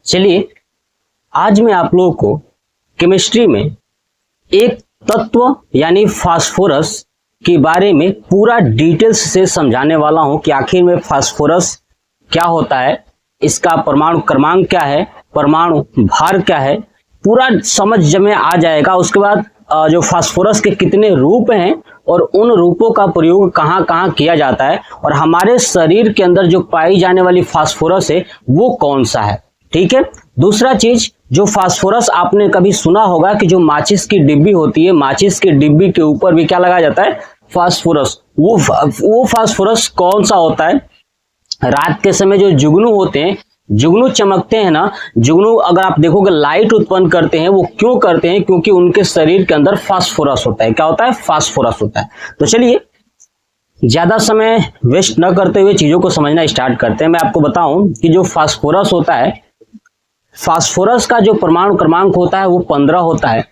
चलिए आज मैं आप लोगों को केमिस्ट्री में एक तत्व यानी फास्फोरस के बारे में पूरा डिटेल्स से समझाने वाला हूं कि आखिर में फास्फोरस क्या होता है, इसका परमाणु क्रमांक क्या है, परमाणु भार क्या है, पूरा समझ जब में आ जाएगा। उसके बाद जो फास्फोरस के कितने रूप हैं और उन रूपों का प्रयोग कहाँ कहाँ किया जाता है और हमारे शरीर के अंदर जो पाई जाने वाली फास्फोरस है वो कौन सा है। ठीक है। दूसरा चीज, जो फास्फोरस आपने कभी सुना होगा कि जो माचिस की डिब्बी होती है, माचिस की डिब्बी के ऊपर भी क्या लगाया जाता है, फास्फोरस। वो फास्फोरस कौन सा होता है? रात के समय जो जुगनू होते हैं, जुगनू चमकते हैं ना, जुगनू अगर आप देखोगे लाइट उत्पन्न करते हैं। वो क्यों करते हैं? क्योंकि उनके शरीर के अंदर फास्फोरस होता है। क्या होता है? फास्फोरस होता है। तो चलिए ज्यादा समय वेस्ट न करते हुए चीजों को समझना स्टार्ट करते हैं। मैं आपको बताऊं कि जो फास्फोरस होता है, फास्फोरस का जो परमाणु क्रमांक होता है वो 15 होता है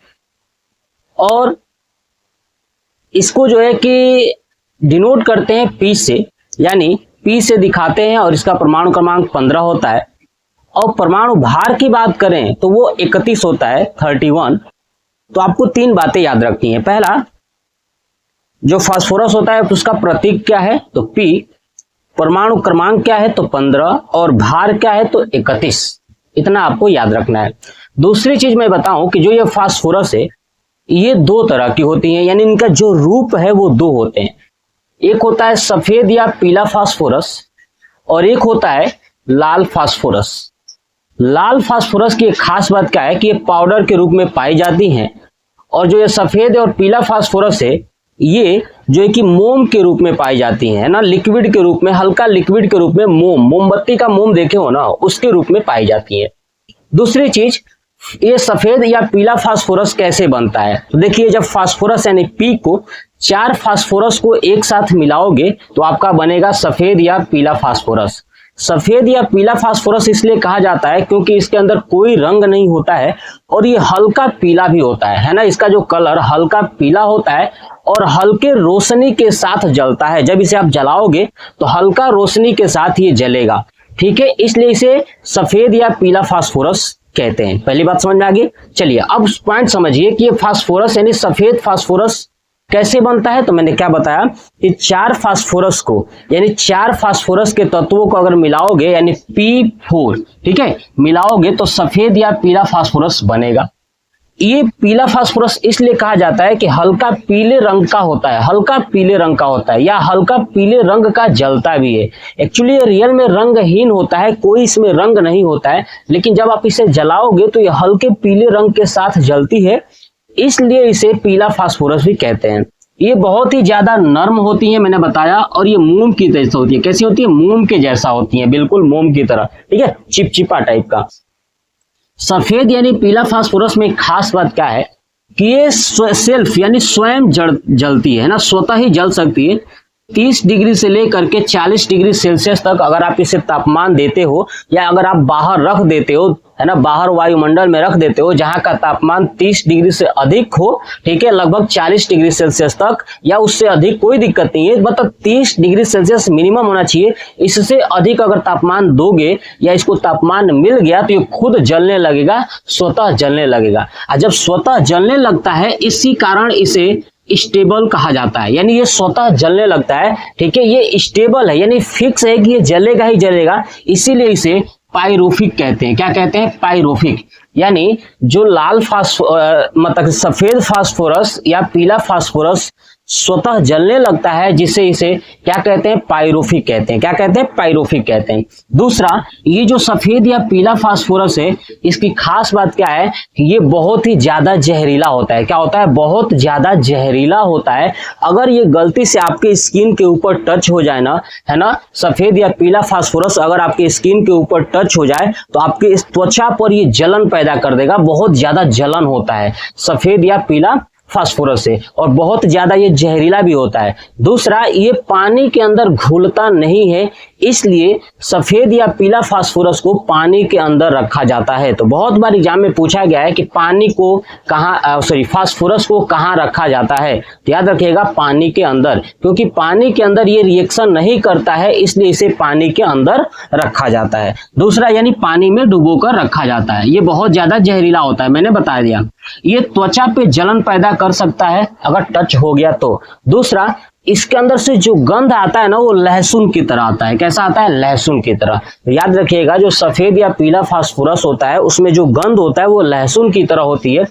और इसको जो है कि डिनोट करते हैं P से, यानी P से दिखाते हैं और इसका परमाणु क्रमांक 15 होता है। और परमाणु भार की बात करें तो वो 31 होता है, 31। तो आपको तीन बातें याद रखनी है। पहला, जो फास्फोरस होता है उसका प्रतीक क्या है तो P, परमाणु क्रमांक क्या है तो 15 और भार क्या है तो 31। इतना आपको याद रखना है। दूसरी चीज मैं बताऊं कि जो ये फास्फोरस है ये दो तरह की होती है, यानी इनका जो रूप है वो दो होते हैं। एक होता है सफेद या पीला फास्फोरस और एक होता है लाल फास्फोरस। लाल फास्फोरस की एक खास बात क्या है कि ये पाउडर के रूप में पाई जाती हैं और जो ये सफेद और पीला फास्फोरस है ये जो है कि मोम के रूप में पाई जाती है ना, लिक्विड के रूप में, हल्का लिक्विड के रूप में, मोमबत्ती का मोम देखे हो ना, उसके रूप में पाई जाती है। दूसरी चीज, ये सफेद या पीला फास्फोरस कैसे बनता है तो देखिए, जब फास्फोरस यानी P को 4 फास्फोरस को एक साथ मिलाओगे तो आपका बनेगा सफेद या पीला फास्फोरस। सफेद या पीला फास्फोरस इसलिए कहा जाता है क्योंकि इसके अंदर कोई रंग नहीं होता है और ये हल्का पीला भी होता है ना। इसका जो कलर हल्का पीला होता है और हल्के रोशनी के साथ जलता है। जब इसे आप जलाओगे तो हल्का रोशनी के साथ ये जलेगा। ठीक है, इसलिए इसे सफेद या पीला फास्फोरस कहते हैं। पहली बात समझ में आ गई। चलिए अब पॉइंट समझिए कि ये फास्फोरस यानी सफेद फास्फोरस कैसे बनता है। तो मैंने क्या बताया कि 4 फास्फोरस को यानी 4 फास्फोरस के तत्वों को अगर मिलाओगे यानी P4, ठीक है, मिलाओगे तो सफेद या पीला फास्फोरस बनेगा। ये पीला फास्फोरस इसलिए कहा जाता है कि हल्का पीले रंग का होता है, हल्का पीले रंग का होता है या हल्का पीले रंग का जलता भी है। एक्चुअली ये रियल में रंगहीन होता है, कोई इसमें रंग नहीं होता है, लेकिन जब आप इसे जलाओगे तो ये हल्के पीले रंग के साथ जलती है, इसलिए इसे पीला फास्फोरस भी कहते हैं। ये बहुत ही ज्यादा नर्म होती है, मैंने बताया, और ये मोम की जैसा होती है। कैसी होती है? मोम के जैसा होती है, बिल्कुल मोम की तरह। ठीक है, चिपचिपा टाइप का। सफेद यानी पीला फास्फोरस में एक खास बात क्या है कि ये सेल्फ यानी स्वयं जलती है ना, स्वतः ही जल सकती है। 30 डिग्री से लेकर के 40 डिग्री सेल्सियस तक अगर आप इसे तापमान देते हो या अगर आप बाहर रख देते हो, है ना, बाहर वायुमंडल में रख देते हो जहां का तापमान 30 डिग्री से अधिक हो, ठीक है, लगभग 40 डिग्री सेल्सियस तक या उससे अधिक कोई दिक्कत नहीं है, मतलब 30 डिग्री सेल्सियस मिनिमम होना चाहिए। इससे अधिक अगर तापमान दोगे या इसको तापमान मिल गया तो ये खुद जलने लगेगा, स्वतः जलने लगेगा। और जब स्वतः जलने लगता है इसी कारण इसे स्टेबल कहा जाता है, यानी ये स्वतः जलने लगता है। ठीक है, ये स्टेबल है यानी फिक्स है कि ये जलेगा ही जलेगा, इसीलिए इसे पाइरोफिक कहते हैं। क्या कहते हैं? पाइरोफिक। यानी जो लाल मतलब सफेद फास्फोरस या पीला फास्फोरस स्वतः जलने लगता है, जिसे इसे क्या कहते हैं? पाइरोफिक कहते हैं। क्या कहते हैं? पाइरोफिक कहते हैं। दूसरा, ये जो सफेद या पीला फास्फोरस है इसकी खास बात क्या है कि ये बहुत ही ज्यादा जहरीला होता है। क्या होता है? बहुत ज्यादा जहरीला होता है। अगर ये गलती से आपके स्किन के ऊपर टच हो जाए ना, है ना, सफेद या पीला फास्फोरस अगर आपके स्किन के ऊपर टच हो जाए तो आपके त्वचा पर ये जलन पैदा कर देगा। बहुत ज्यादा जलन होता है सफेद या पीला फास्फोरस से और बहुत ज्यादा ये जहरीला भी होता है। दूसरा, ये पानी के अंदर घुलता नहीं है, इसलिए सफेद या पीला फास्फोरस को पानी के अंदर रखा जाता है। तो बहुत बार एग्जाम में पूछा गया है कि पानी को कहाँ फास्फोरस को कहाँ रखा जाता है, तो याद रखिएगा पानी के अंदर, क्योंकि पानी के अंदर ये रिएक्शन नहीं करता है, इसलिए इसे पानी के अंदर रखा जाता है। दूसरा यानी पानी में डुबोकर रखा जाता है। ये बहुत ज्यादा जहरीला होता है, मैंने बता दिया। ये त्वचा पे जलन पैदा कर सकता है अगर टच हो गया तो। दूसरा, इसके अंदर से जो गंध आता है ना, वो लहसुन की तरह आता है। कैसा आता है? लहसुन की तरह। तो याद रखिएगा जो सफेद या पीला फास्फोरस होता है उसमें जो गंध होता है वो लहसुन की तरह होती है।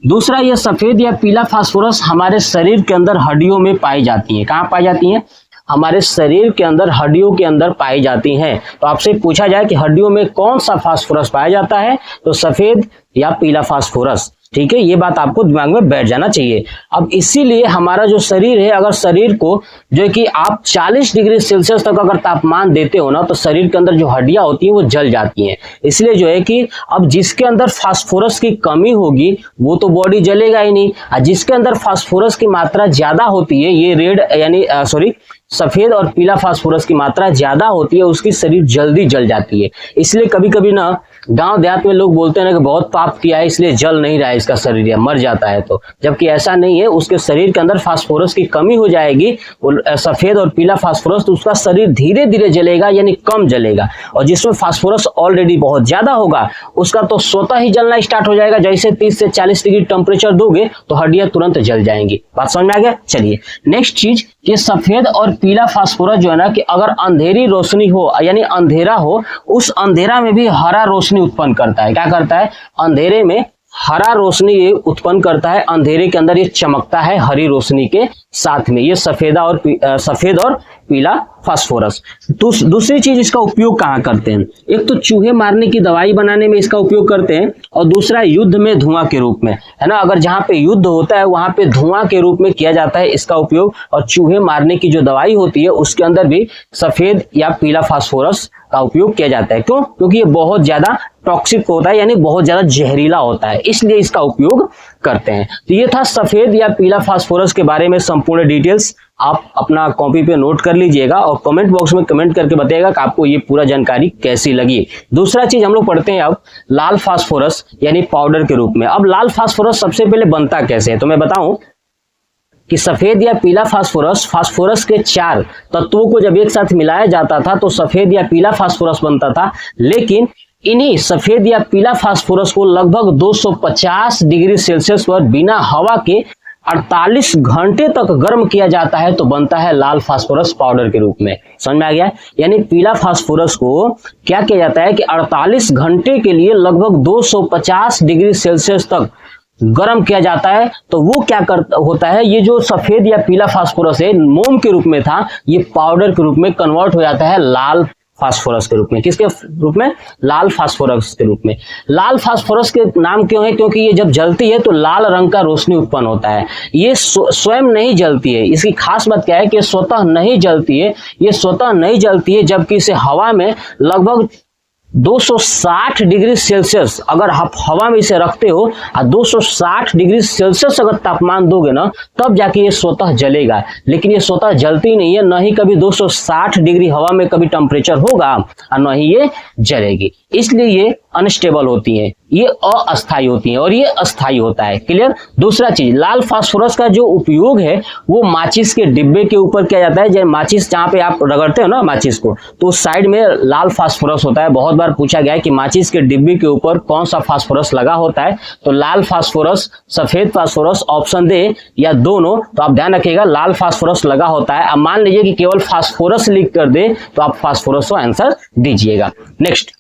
दूसरा, ये सफेद या पीला फास्फोरस हमारे शरीर के अंदर हड्डियों में पाई जाती है। कहाँ पाई जाती है? हमारे शरीर के अंदर हड्डियों के अंदर पाई जाती हैं। तो आपसे पूछा जाए कि हड्डियों में कौन सा फास्फोरस पाया जाता है, तो सफेद या पीला फास्फोरस। ठीक है, ये बात आपको दिमाग में बैठ जाना चाहिए। अब इसीलिए हमारा जो शरीर है, अगर शरीर को जो कि आप 40 डिग्री सेल्सियस तक अगर तापमान देते हो ना, तो शरीर के अंदर जो हड्डियां होती हैं वो जल जाती हैं। इसलिए जो है कि अब जिसके अंदर फास्फोरस की कमी होगी वो तो बॉडी जलेगा ही नहीं, और जिसके अंदर फास्फोरस की मात्रा ज्यादा होती है, ये रेड यानी सफेद और पीला फास्फोरस की मात्रा ज्यादा होती है, उसकी शरीर जल्दी जल जाती है। इसलिए कभी कभी ना गांव देहात में लोग बोलते हैं ना कि बहुत पाप किया है इसलिए जल नहीं रहा है इसका शरीर, या मर जाता है। तो जबकि ऐसा नहीं है, उसके शरीर के अंदर फास्फोरस की कमी हो जाएगी, सफेद और पीला फास्फोरस, तो उसका शरीर धीरे धीरे जलेगा, यानी कम जलेगा। और जिसमें फास्फोरस ऑलरेडी बहुत ज्यादा होगा उसका तो स्वतः ही जलना स्टार्ट हो जाएगा। जैसे 30 से 40 डिग्री टेम्परेचर दोगे तो हड्डियां तुरंत जल जाएंगी। बात समझ में आ गया? चलिए नेक्स्ट चीज, ये सफेद और पीला फास्फोरस जो है ना, कि अगर अंधेरी रोशनी हो यानी अंधेरा हो, उस अंधेरा में भी हरा रोशनी उत्पन्न करता है। क्या करता है? अंधेरे में हरा रोशनी ये उत्पन्न करता है। अंधेरे के अंदर ये चमकता है हरी रोशनी के साथ में। ये सफेद और पीला फास्फोरस। दूसरी चीज, इसका उपयोग कहाँ करते हैं? एक तो चूहे मारने की दवाई बनाने में इसका उपयोग करते हैं, और दूसरा युद्ध में धुआं के रूप में, है ना। अगर जहाँ पे युद्ध होता है वहां पे धुआं के रूप में किया जाता है इसका उपयोग। और चूहे मारने की जो दवाई होती है उसके अंदर भी सफेद या पीला फास्फोरस का उपयोग किया जाता है। क्यों? क्योंकि ये बहुत ज्यादा टॉक्सिक होता है, यानी बहुत ज्यादा जहरीला होता है, इसलिए इसका उपयोग करते हैं। तो ये था सफेद या पीला फास्फोरस के बारे में संपूर्ण डिटेल्स। आप अपना कॉपी पे नोट कर लीजिएगा और कमेंट बॉक्स में कमेंट करके बताइएगा कि आपको ये पूरा जानकारी कैसी लगी। दूसरा चीज हम लोग पढ़ते हैं अब लाल फास्फोरस यानी पाउडर के रूप में। अब लाल फास्फोरस सबसे पहले बनता कैसे है, तो मैं बताऊं कि सफेद या पीला फास्फोरस के 4 तत्वों को जब एक साथ मिलाया जाता था तो सफेद या पीला फास्फोरस बनता था। लेकिन इन्हीं सफेद या पीला फास्फोरस को लगभग 250 डिग्री सेल्सियस पर बिना हवा के 48 घंटे तक गर्म किया जाता है, तो बनता है लाल फास्फोरस पाउडर के रूप में। समझ में आ गया? यानी पीला फास्फोरस को क्या किया जाता है कि 48 घंटे के लिए लगभग 250 डिग्री सेल्सियस तक गर्म किया जाता है। तो वो क्या होता है, ये जो सफेद या पीला फास्फोरस है मोम के रूप में था, ये पाउडर के रूप में कन्वर्ट हो जाता है लाल फास्फोरस के रूप में। किसके रूप में? लाल फास्फोरस के रूप में। लाल फास्फोरस के नाम क्यों है? क्योंकि ये जब जलती है तो लाल रंग का रोशनी उत्पन्न होता है। ये स्वयं नहीं जलती है। इसकी खास बात क्या है कि स्वतः नहीं जलती है। ये स्वतः नहीं जलती है, जबकि इसे हवा में लगभग 260 डिग्री सेल्सियस अगर आप हवा में इसे रखते हो और 260 डिग्री सेल्सियस अगर तापमान दोगे ना, तब जाके ये स्वतः जलेगा। लेकिन ये स्वतः जलती नहीं है, न ही कभी 260 डिग्री हवा में कभी टेम्परेचर होगा और न ही ये जलेगी। इसलिए ये अनस्टेबल होती हैं, ये अस्थायी होती हैं और ये अस्थायी होता है। क्लियर? दूसरा चीज, लाल फास्फोरस का जो उपयोग है वो माचिस के डिब्बे के ऊपर किया जाता है। जैसे माचिस जहाँ पे आप रगड़ते हो ना माचिस को, तो उस साइड में लाल फास्फोरस होता है। बहुत बार पूछा गया है कि माचिस के डिब्बे के ऊपर कौन सा फास्फोरस लगा होता है, तो लाल फास्फोरस, सफेद फास्फोरस, ऑप्शन दे या दोनों, तो आप ध्यान रखिएगा लाल फास्फोरस लगा होता है। अब मान लीजिए कि केवल फास्फोरस लिख कर दे तो आप फास्फोरस को आंसर दीजिएगा। नेक्स्ट,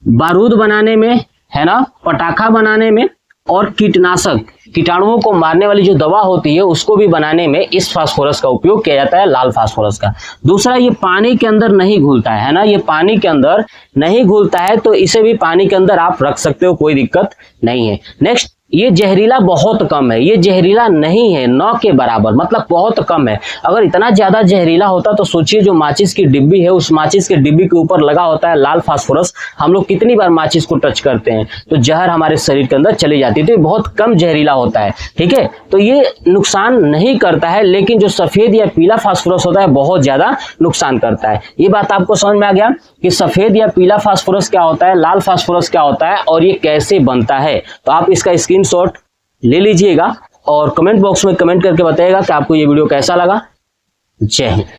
बारूद बनाने में, है ना, पटाखा बनाने में और कीटनाशक, कीटाणुओं को मारने वाली जो दवा होती है उसको भी बनाने में इस फास्फोरस का उपयोग किया जाता है, लाल फास्फोरस का। दूसरा, ये पानी के अंदर नहीं घुलता है ना, ये पानी के अंदर नहीं घुलता है, तो इसे भी पानी के अंदर आप रख सकते हो, कोई दिक्कत नहीं है। नेक्स्ट, ये जहरीला बहुत कम है, ये जहरीला नहीं है, 9 के बराबर, मतलब बहुत कम है। अगर इतना ज्यादा जहरीला होता तो सोचिए जो माचिस की डिब्बी है, उस माचिस के डिब्बी के ऊपर लगा होता है लाल फास्फोरस, हम लोग कितनी बार माचिस को टच करते हैं तो जहर हमारे शरीर के अंदर चली जाती है। तो ये बहुत कम जहरीला होता है, ठीक है। तो ये नुकसान नहीं करता है, लेकिन जो सफेद या पीला फास्फोरस होता है बहुत ज्यादा नुकसान करता है। ये बात आपको समझ में आ गया कि सफेद या पीला फास्फोरस क्या होता है, लाल फास्फोरस क्या होता है और ये कैसे बनता है। तो आप इसका स्क्रीनशॉट ले लीजिएगा और कमेंट बॉक्स में कमेंट करके बताइएगा कि आपको ये वीडियो कैसा लगा। जय हिंद।